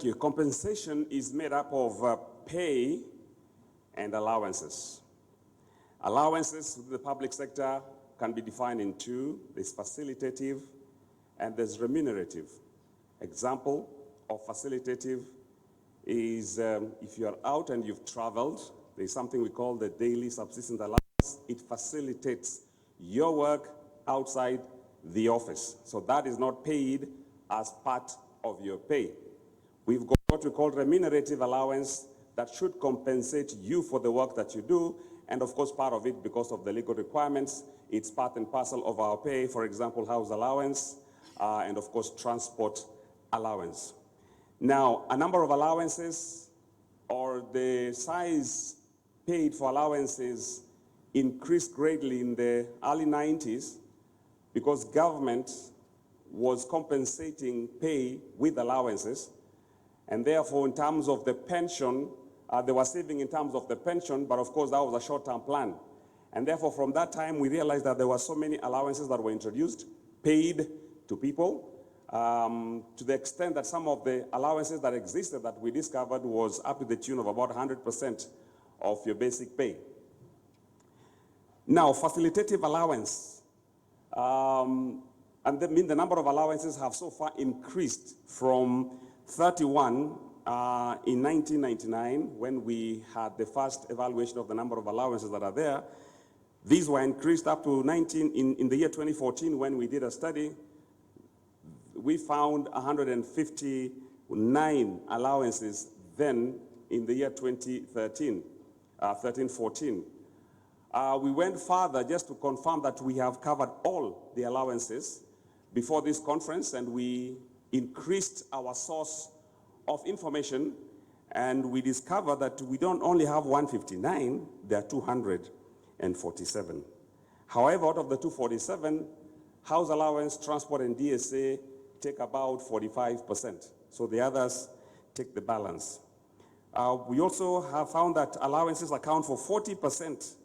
Thank you. Compensation is made up of pay and allowances. Allowances in the public sector can be defined in two. There's facilitative and there's remunerative. Example of facilitative is if you're out and you've traveled, there's something we call the daily subsistence allowance. It facilitates your work outside the office. So that is not paid as part of your pay. We've got what we call remunerative allowance that should compensate you for the work that you do. And of course, part of it, because of the legal requirements, it's part and parcel of our pay. For example, house allowance, and of course, transport allowance. Now, a number of allowances or the size paid for allowances increased greatly in the early 90s because government was compensating pay with allowances. And therefore, in terms of the pension, they were saving in terms of the pension, but of course, that was a short-term plan. And therefore, from that time, we realized that there were so many allowances that were introduced, paid to people, to the extent that some of the allowances that existed that we discovered was up to the tune of about 100% of your basic pay. Now, facilitative allowance, and the number of allowances have so far increased from 31 in 1999, when we had the first evaluation of the number of allowances that are there. These were increased up to 19 in the year 2014 when we did a study. We found 159 allowances then in the year 2013, 13-14. We went further just to confirm that we have covered all the allowances before this conference, and we increased our source of information, and we discovered that we don't only have 159, there are 247. However, out of the 247, house allowance, transport, and DSA take about 45%. So the others take the balance. We also have found that allowances account for 40%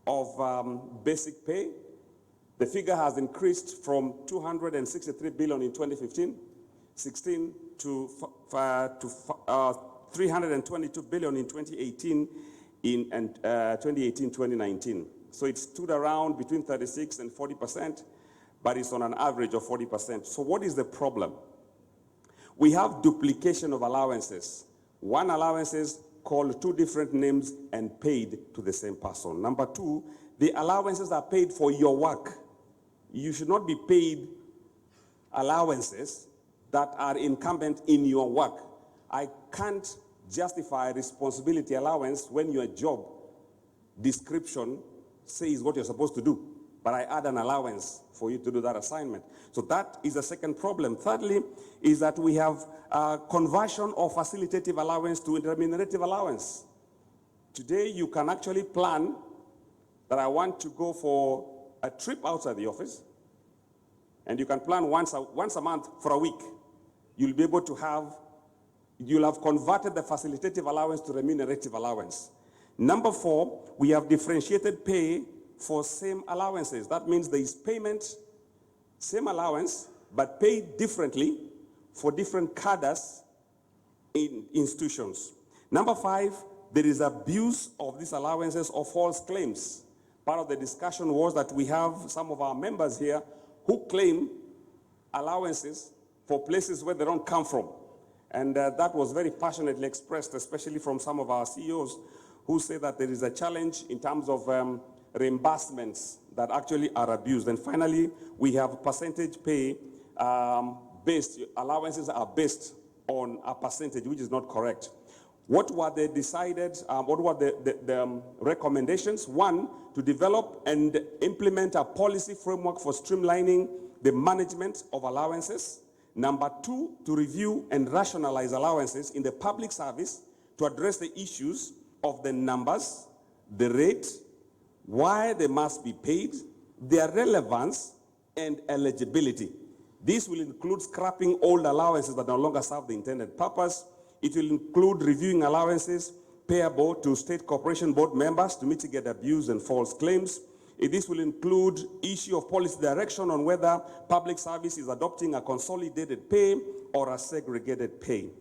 of basic pay. The figure has increased from 263 billion in 2015-16 to 322 billion in 2018 and 2018-2019. So it stood around between 36 and 40%, but it's on an average of 40%. So what is the problem? We have duplication of allowances. One allowance is called two different names and paid to the same person. Number two, the allowances are paid for your work. You should not be paid allowances that are incumbent in your work. I can't justify responsibility allowance when your job description says what you're supposed to do, but I add an allowance for you to do that assignment. So that is the second problem. Thirdly, is that we have conversion of facilitative allowance to remunerative allowance. Today, you can actually plan that I want to go for a trip outside the office, and you can plan once a month for a week. You'll be able to you'll have converted the facilitative allowance to remunerative allowance. Number four, we have differentiated pay for same allowances. That means there is payment, same allowance, but paid differently for different cadres in institutions. Number five, there is abuse of these allowances or false claims. Part of the discussion was that we have some of our members here who claim allowances for places where they don't come from. And that was very passionately expressed, especially from some of our CEOs who say that there is a challenge in terms of reimbursements that actually are abused. And finally, we have percentage pay based, allowances are based on a percentage, which is not correct. What were they decided, what were the recommendations? One, to develop and implement a policy framework for streamlining the management of allowances. Number two, to review and rationalize allowances in the public service to address the issues of the numbers, the rate, why they must be paid, their relevance, and eligibility. This will include scrapping old allowances that no longer serve the intended purpose. It will include reviewing allowances payable to state corporation board members to mitigate abuse and false claims. This will include issue of policy direction on whether public service is adopting a consolidated pay or a segregated pay.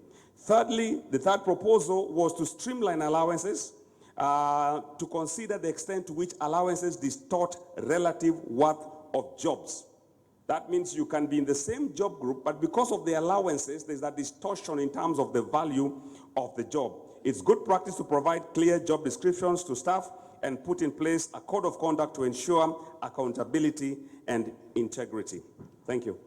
Thirdly, the third proposal was to streamline allowances, to consider the extent to which allowances distort relative worth of jobs. That means you can be in the same job group, but because of the allowances, there's that distortion in terms of the value of the job. It's good practice to provide clear job descriptions to staff and put in place a code of conduct to ensure accountability and integrity. Thank you.